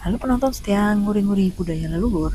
Halo penonton setia nguri-nguri budaya leluhur.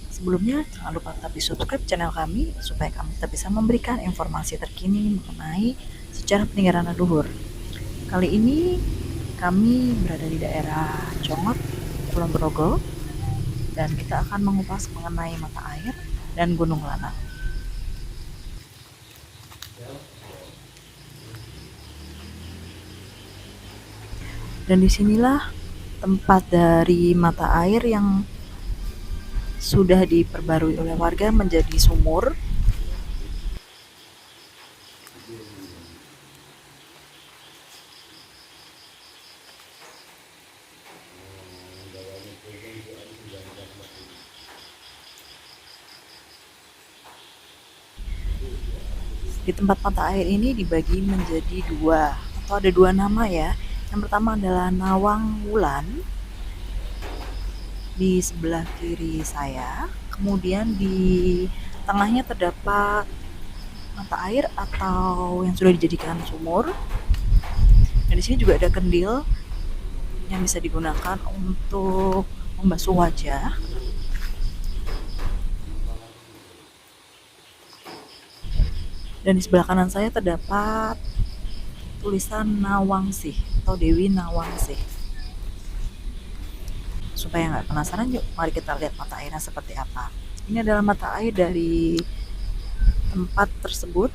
Sebelumnya jangan lupa tetap di subscribe channel kami supaya kami tetap bisa memberikan informasi terkini mengenai sejarah peninggalan leluhur. Kali ini kami berada di daerah Congot, Kulon Progo, dan kita akan mengupas mengenai mata air dan Gunung Lanang. Dan disinilah tempat dari mata air yang sudah diperbarui oleh warga menjadi sumur. Di tempat mata air ini dibagi menjadi dua, atau ada dua nama ya. Yang pertama adalah Nawang Wulan di sebelah kiri saya. Kemudian di tengahnya terdapat mata air atau yang sudah dijadikan sumur. Dan di sini juga ada kendil yang bisa digunakan untuk membasuh wajah. Dan di sebelah kanan saya terdapat tulisan Nawangsih atau Dewi Nawangsih. Supaya nggak penasaran, yuk mari kita lihat mata airnya seperti apa. Ini adalah mata air dari tempat tersebut.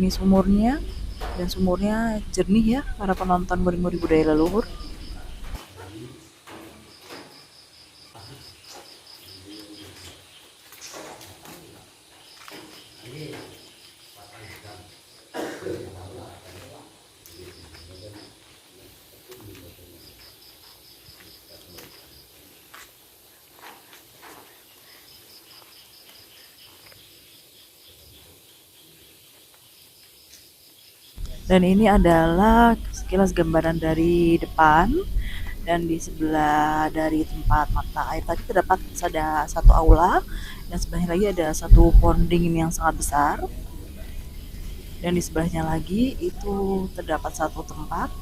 Ini sumurnya, dan sumurnya jernih ya para penonton nguri-nguri budaya leluhur. Dan ini adalah sekilas gambaran dari depan. Dan di sebelah dari tempat mata air tadi terdapat ada satu aula, dan sebelahnya lagi ada satu pohon beringin yang sangat besar. Dan di sebelahnya lagi itu terdapat satu tempat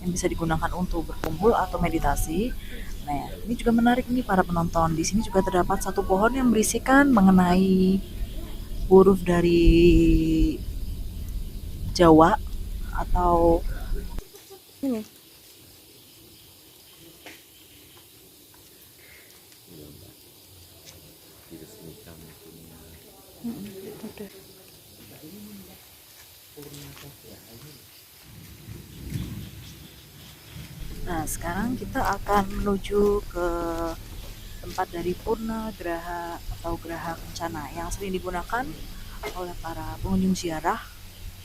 yang bisa digunakan untuk berkumpul atau meditasi. Nah, ini juga menarik nih para penonton. Di sini juga terdapat satu pohon yang berisikan mengenai huruf dari Jawa atau ini. Nah, sekarang kita akan menuju ke tempat dari Purna Graha atau Graha Kencana yang sering digunakan oleh para pengunjung ziarah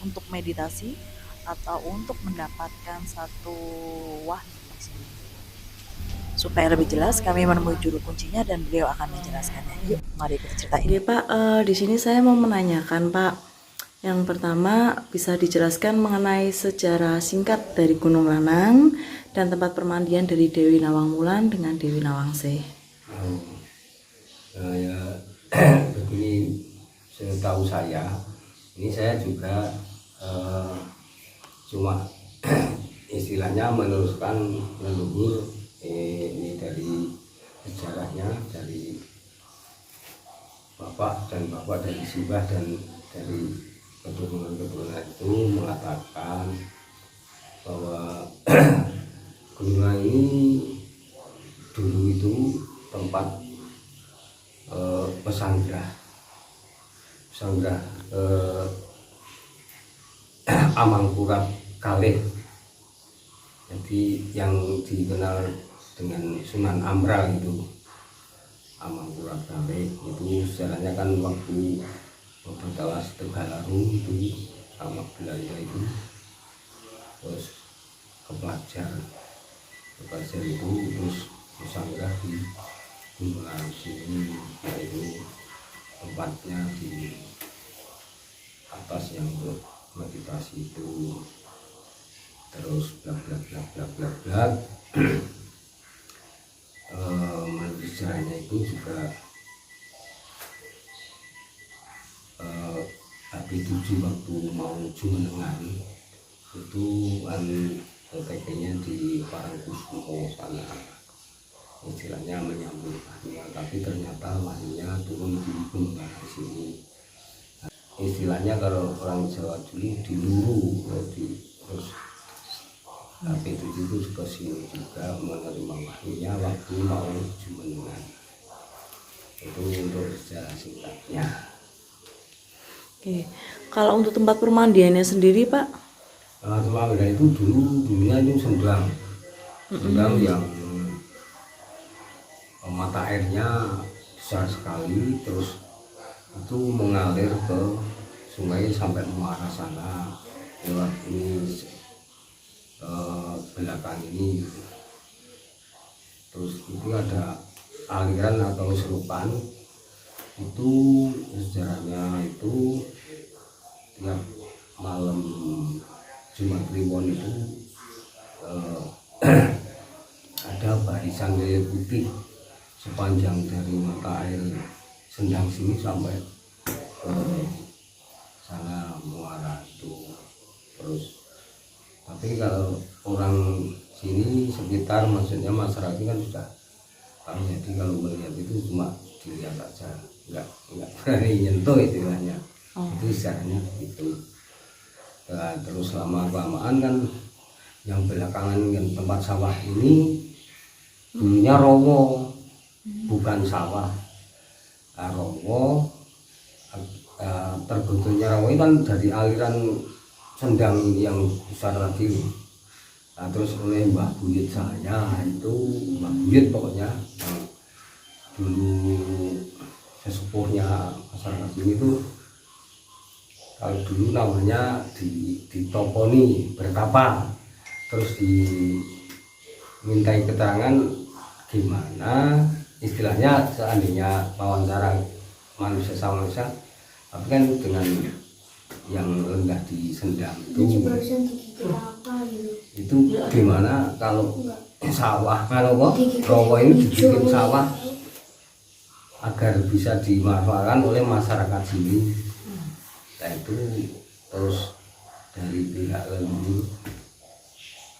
untuk meditasi atau untuk mendapatkan satu wahyu. Supaya lebih jelas, kami menemui juru kuncinya dan beliau akan menjelaskannya. Yuk, mari kita ceritain. Oke Pak, di sini saya mau menanyakan Pak. Yang pertama, bisa dijelaskan mengenai sejarah singkat dari Gunung Lanang dan tempat permandian dari Dewi Nawang Wulan dengan Dewi Nawangsih. Ya begini, setahu saya, ini saya juga cuma istilahnya meneruskan leluhur ini dari sejarahnya dari bapak dari simbah dan dari keturunan itu mengatakan bahwa gunung ini dulu itu tempat pesanggah Amangkurat Kalih, jadi yang dikenal dengan Sunan Ampral itu Amangkurat Kalih itu sejarahnya kan waktu Talas Tegalarung itu sama Belanda itu, terus kepelajar itu terus pesanggah di Gunung sini, yaitu tempatnya di atas yang untuk meditasi itu. Terus blak menurut sejarahnya itu juga Habib Tujuh waktu mau jumenengan itu OTP-nya di Parangkusumo sana, istilahnya menyambut akhirnya, tapi ternyata lahirnya turun di Bengkala sini. Istilahnya kalau orang Jawa dulu diluru, terus HP7 itu ke sini juga menerima wahyunya waktu mau jumenengan. Itu untuk sejarah singkatnya. Oke. Kalau untuk tempat permandiannya sendiri, Pak? Tempat itu dulunya itu sendang yang mata airnya besar sekali, terus itu mengalir ke sungai sampai muara sana lewat ini belakang ini. Terus itu ada aliran atau serupan, itu sejarahnya itu tiap malam Jumat Kliwon itu ada barisan lele putih sepanjang dari mata air Sendang sini sampai ke sana muara itu. Terus tapi kalau orang sini sekitar, maksudnya masyarakat kan sudah tahu, jadi kalau melihat itu cuma dilihat aja, nggak berani nyentuh istilahnya. Itu sejarahnya itu. Nah, terus lama kelamaan kan yang belakangan yang tempat sawah ini dulunya rowo, bukan sawah. Rowo, terbentuknya rowo itu kan dari aliran Sendang yang besar tadi. Nah, terus oleh Mbah Buyut saya, itu Mbah Buyut pokoknya yang dulu sesepuhnya masyarakat sini tuh, kalau dulu namanya ditoponi bertapa, terus dimintai keterangan gimana istilahnya seandainya wawancara manusia sama manusia, tapi kan dengan yang rendah di Sendang itu gimana kalau sawah, kalau rowo ini dibikin sawah agar bisa dimanfaatkan oleh masyarakat sini. Nah, itu terus dari pihak leluhur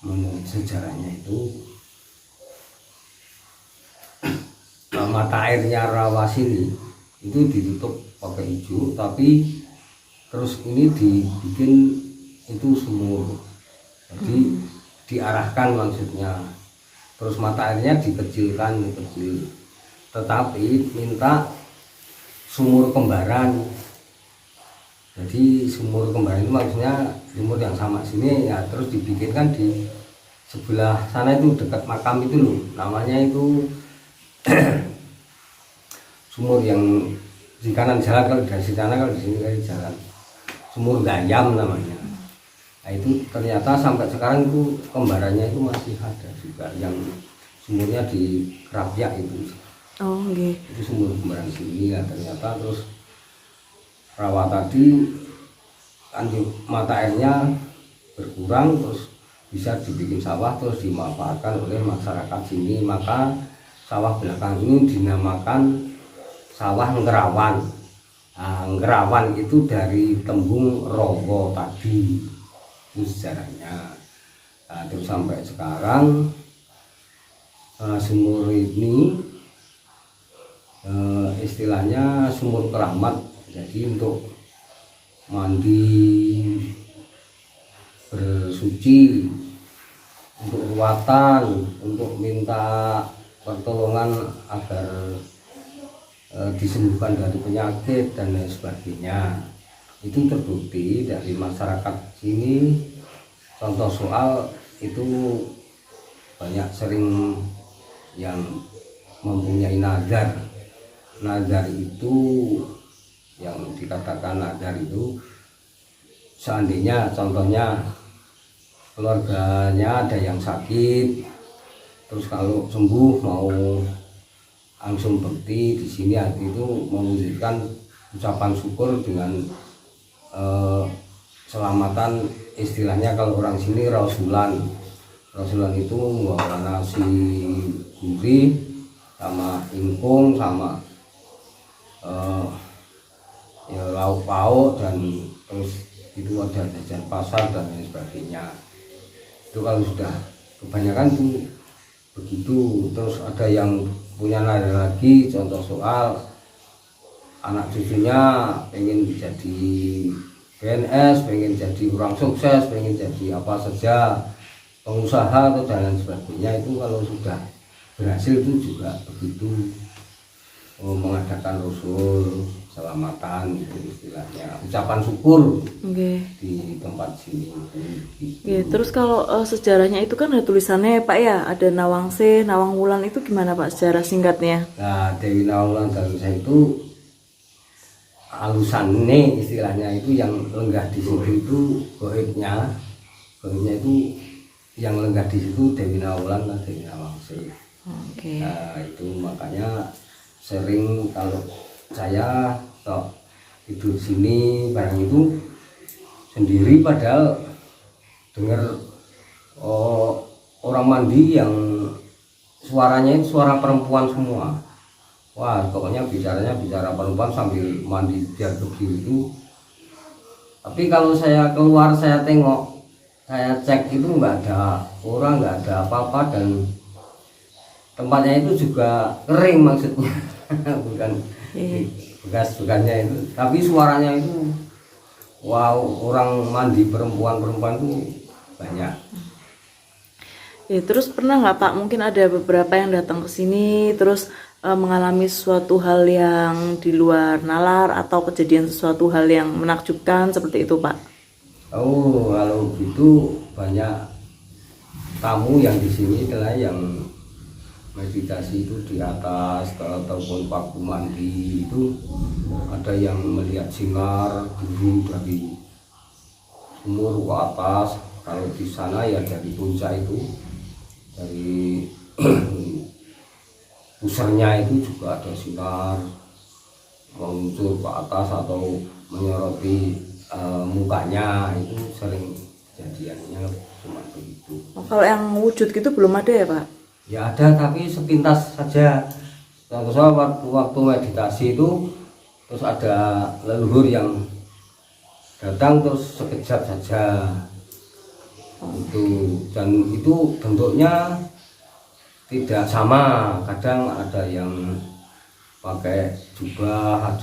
menurut sejarahnya itu mata airnya rawa sini itu ditutup pakai hijau, tapi terus ini dibikin itu sumur, jadi diarahkan maksudnya, terus mata airnya dikecilkan kecil, tetapi minta sumur kembaran. Jadi sumur kembaran itu maksudnya sumur yang sama sini ya, terus dibikinkan di sebelah sana itu dekat makam itu loh, namanya itu sumur yang di kanan jalan, kalau dari sana, kalau di sini dari jalan, sumur Gayam namanya. Nah, itu ternyata sampai sekarang itu kembarannya itu masih ada juga, yang sumurnya di Kerapyak itu. Oh, okay. Itu sumur kembaran sini ya ternyata. Terus rawa tadi kan mata airnya berkurang, terus bisa dibikin sawah, terus dimanfaatkan oleh masyarakat sini, maka sawah belakang ini dinamakan sawah Ngerawan. Nah, Ngerawan itu dari tembung rowo tadi, itu sejarahnya. Nah, terus sampai sekarang sumur ini istilahnya sumur keramat. Jadi untuk mandi, bersuci, untuk ruatan, untuk minta pertolongan agar disembuhkan dari penyakit dan lain sebagainya, itu terbukti dari masyarakat sini. Contoh soal itu banyak sering yang mempunyai nazar. Nazar itu yang dikatakan nazar itu seandainya contohnya keluarganya ada yang sakit, terus kalau sembuh mau langsung bekti di sini, hati itu mewujudkan ucapan syukur dengan selamatan, istilahnya kalau orang sini rausulan itu membawa nasi gurih sama ingkung sama ya lauk pauk, dan terus itu ada jajan pasar dan lain sebagainya. Itu kalau sudah kebanyakan tuh begitu. Terus ada yang punya nada lagi, contoh soal anak cucunya pengen jadi PNS, pengen jadi orang sukses, pengen jadi apa saja, pengusaha atau dan lain sebagainya. Itu kalau sudah berhasil itu juga begitu, mengadakan rusul selamatan, itu istilahnya ucapan syukur Oke. di tempat sini gitu. Oke, terus kalau sejarahnya itu kan ada tulisannya ya Pak ya, ada Nawangse, Nawang Wulan, itu gimana Pak secara singkatnya? Nah, Dewi Nawang dan saya itu alusannya istilahnya itu yang lenggah di situ itu goibnya itu yang lenggah di situ Dewi Nawang dan Dewi Nawangse. Oke. Nah, itu makanya sering kalau saya tidur sini barang itu sendiri, padahal dengar orang mandi yang suaranya itu suara perempuan semua. Wah, pokoknya bicara perempuan sambil mandi dia berdiri itu. Tapi kalau saya keluar, saya tengok, saya cek itu nggak ada orang, nggak ada apa-apa, dan tempatnya itu juga kering maksudnya. Bukan bekas-bekasnya itu, tapi suaranya itu wow, orang mandi perempuan itu banyak. Ya, terus pernah nggak Pak, mungkin ada beberapa yang datang ke sini terus mengalami suatu hal yang di luar nalar atau kejadian sesuatu hal yang menakjubkan seperti itu Pak? Oh, kalau gitu banyak tamu yang di sini adalah yang meditasi itu di atas ataupun paku mandi itu, ada yang melihat sinar biru dari sumur ke atas. Kalau di sana ya dari puncak itu, dari pusarnya itu juga ada sinar meluncur ke atas atau menyoroti mukanya. Itu sering kejadiannya cuma begitu. Oh, kalau yang wujud gitu belum ada ya Pak? Ya ada, tapi sepintas saja. Yang saya waktu meditasi itu terus ada leluhur yang datang terus sekejap saja itu, dan itu bentuknya tidak sama. Kadang ada yang pakai jubah,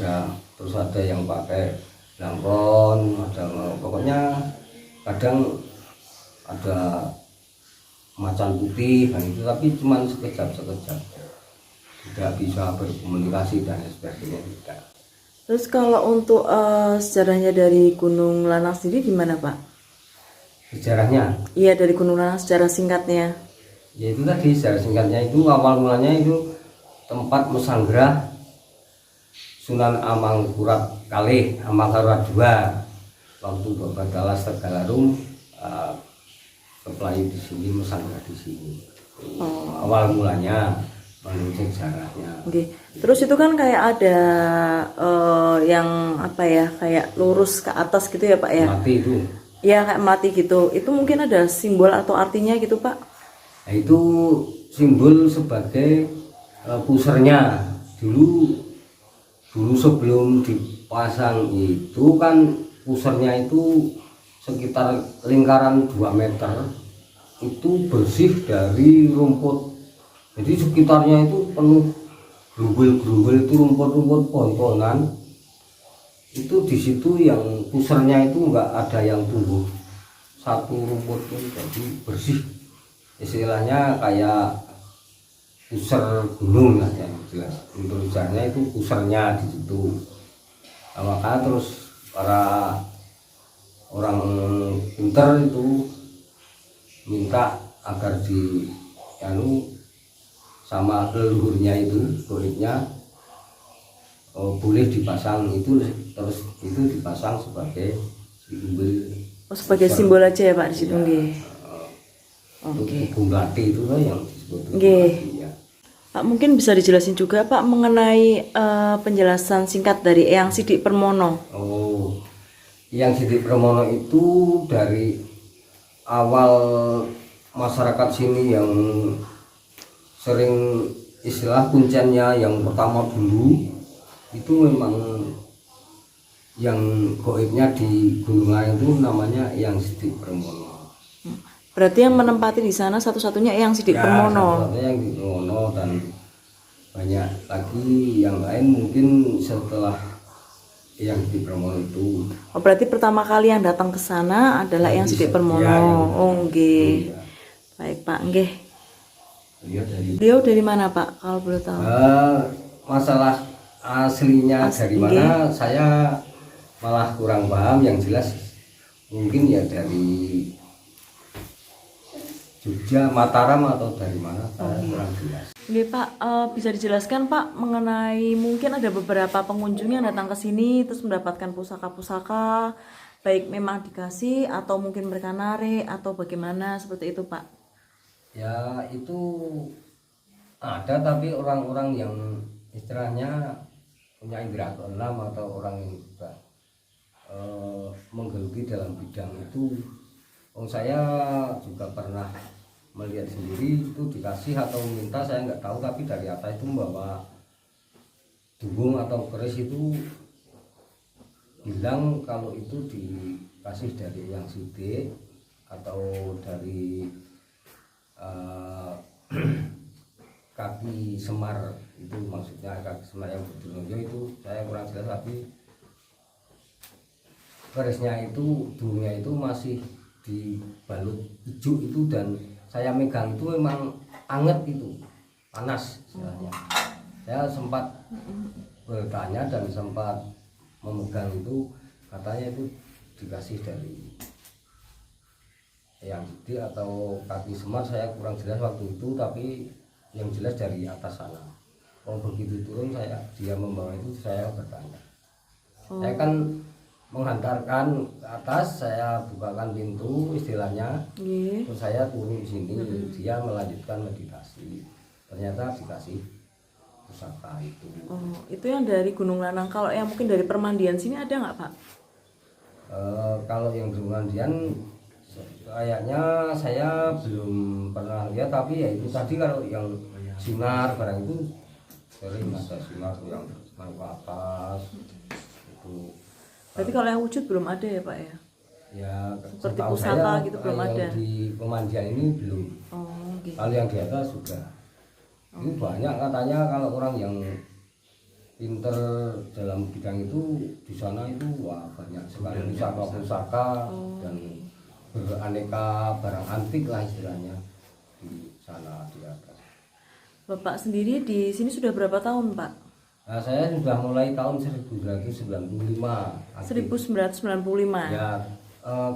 terus ada yang pakai lampon, pokoknya kadang ada macan putih dan itu, tapi cuma sekejap tidak bisa berkomunikasi dan sebagainya, tidak. Terus kalau untuk sejarahnya dari Gunung Lanang sendiri gimana Pak? Sejarahnya Iya, dari Gunung Lanang secara singkatnya. ya itu tadi, sejarah singkatnya itu awal mulanya itu tempat mesanggrah Sunan Amangkurat kalih, Amangkurat II, waktu Bapak Dalas Tegalarum kepelayu di sini, mesanggrah di sini. Awal mulanya menurut sejarahnya. Oke. Terus itu kan kayak ada yang apa ya, kayak lurus ke atas gitu ya Pak ya? Mati itu. Iya, kayak mati gitu. Itu mungkin ada simbol atau artinya gitu Pak? Nah, itu simbol sebagai pusernya. Dulu sebelum dipasang itu kan pusernya itu sekitar lingkaran 2 meter itu bersih dari rumput. Jadi sekitarnya itu penuh gerumbul-gerumbul, itu rumput-rumput pontonan. Itu di situ yang pusernya itu enggak ada yang tumbuh satu rumput pun, jadi bersih. Istilahnya kayak puser gunung lah yang jelas. Untuk sejarahnya itu pusernya di situ. Nah, maka terus para orang pinter itu minta agar di sama leluhurnya itu, goibnya boleh dipasang itu, terus itu dipasang sebagai simbol. Oh, sebagai simbol aja ya Pak di situ nggih. Oke. Melati itu loh yang disebut. Nggih. Pak, mungkin bisa dijelasin juga Pak mengenai penjelasan singkat dari Eyang Sidik Permono. Oh, Eyang Sidik Permono itu dari awal masyarakat sini yang sering istilah kuncennya yang pertama dulu itu memang yang goibnya di Gunung Lanang itu namanya Eyang Sidik Permono. Berarti yang menempati di sana satu-satunya Eyang Sidik Ya, Permono. satu-satunya yang di Permono, dan banyak lagi yang lain mungkin setelah yang di Permono itu. Oh, berarti pertama kali yang datang ke sana adalah Eyang Sidik Permono. Ya, Oh, nggih. ya. Baik, Pak. Nggih. Beliau dari Beliau dari mana, Pak? Kalau boleh tahu. masalah aslinya dari mana saya malah kurang paham. Yang jelas mungkin ya dari Jogja, Mataram, atau dari mana saya kurang jelas. Nggih, Pak, bisa dijelaskan, Pak, mengenai mungkin ada beberapa pengunjung yang datang ke sini terus mendapatkan pusaka-pusaka, baik memang dikasih atau mungkin mereka narik atau bagaimana seperti itu, Pak? Ya itu ada, tapi orang-orang yang istilahnya punya indera keenam atau orang yang juga menggeluti dalam bidang itu. Saya juga pernah melihat sendiri, itu dikasih atau minta saya nggak tahu, tapi dari atas itu membawa dubung atau keris, itu bilang kalau itu dikasih dari Eyang Sidik atau dari kaki Semar, itu maksudnya kaki Semar yang berdurunyo, itu saya kurang jelas, tapi kerisnya itu, dulunya itu masih dibalut hijau itu, dan saya megang itu memang anget, itu panas istilahnya. Saya sempat bertanya dan sempat memegang itu, katanya itu dikasih dari Eyang Sidik atau kaki Semar, saya kurang jelas waktu itu, tapi yang jelas dari atas sana. Begitu turun dia membawa itu, saya bertanya. Saya kan menghantarkan ke atas, saya bukakan pintu istilahnya, terus saya turun sini, dia melanjutkan meditasi, ternyata dikasih pusaka itu. Oh, itu yang dari Gunung Lanang. Kalau yang mungkin dari Permandian sini ada nggak, Pak? Kalau yang Permandian kayaknya saya belum pernah lihat, tapi ya itu tadi, kalau yang sinar barang itu sering ada sinar yang naik ke atas itu. Berarti kalau yang wujud belum ada ya, Pak ya? Ya, Seperti setahu pusaka saya, gitu belum ada. Yang di Pemandian ini belum. Oh, gitu. Kalau yang di atas sudah. Ini banyak katanya, kalau orang yang pinter dalam bidang itu di sana itu wah banyak sekali pusaka-pusaka dan beraneka barang antik lah istilahnya di sana di atas. Bapak sendiri di sini sudah berapa tahun, Pak? Nah, saya sudah mulai tahun 1995. 1995. Ya,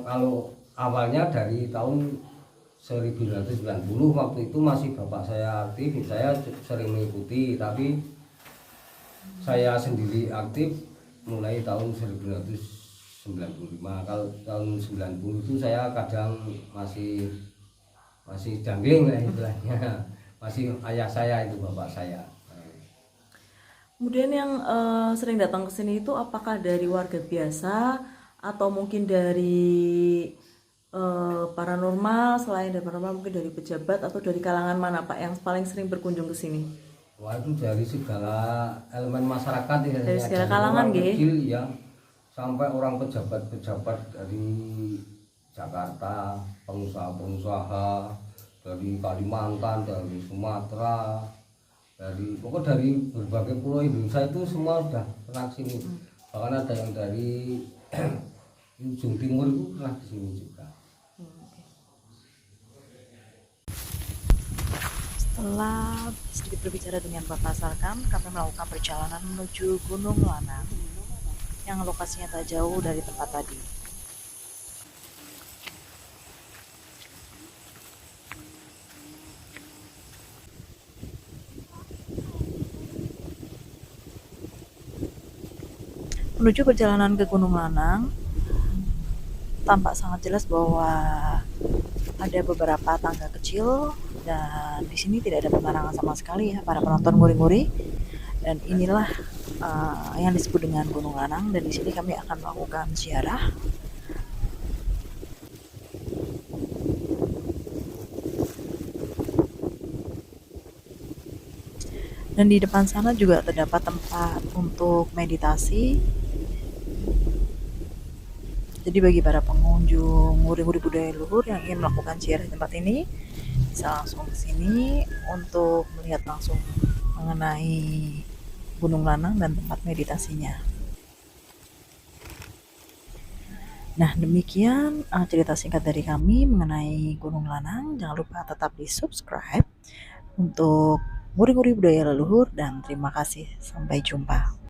kalau awalnya dari tahun 1990, waktu itu masih bapak saya aktif, saya sering mengikuti, tapi saya sendiri aktif mulai tahun 1995. Kalau tahun 90 itu saya kadang masih jangling lah istilahnya. Masih ayah saya itu, bapak saya. Kemudian yang sering datang ke sini itu apakah dari warga biasa atau mungkin dari paranormal? Selain dari paranormal mungkin dari pejabat atau dari kalangan mana, Pak, yang paling sering berkunjung ke sini? Wah, itu dari segala elemen masyarakat ya. Dari segala orang kalangan, kecil ya, sampai orang pejabat-pejabat dari Jakarta, pengusaha-pengusaha dari Kalimantan, dari Sumatera, dari berbagai pulau Indonesia itu semua sudah pernah ke sini. Bahkan ada yang dari ujung timur itu pernah ke sini juga. Setelah sedikit berbicara dengan Bapak Sarkan, kami melakukan perjalanan menuju Gunung Lanang yang lokasinya tak jauh dari tempat tadi. Menuju perjalanan ke Gunung Lanang, tampak sangat jelas bahwa ada beberapa tangga kecil dan di sini tidak ada penerangan sama sekali ya para penonton nguri-nguri. Dan inilah yang disebut dengan Gunung Lanang, dan di sini kami akan melakukan ziarah. Dan di depan sana juga terdapat tempat untuk meditasi. Jadi bagi para pengunjung pengunjung nguri-nguri budaya leluhur yang ingin melakukan ziarah di tempat ini bisa langsung ke sini untuk melihat langsung mengenai Gunung Lanang dan tempat meditasinya. Nah, demikian cerita singkat dari kami mengenai Gunung Lanang. Jangan lupa tetap di-subscribe untuk nguri-nguri budaya leluhur dan terima kasih. Sampai jumpa.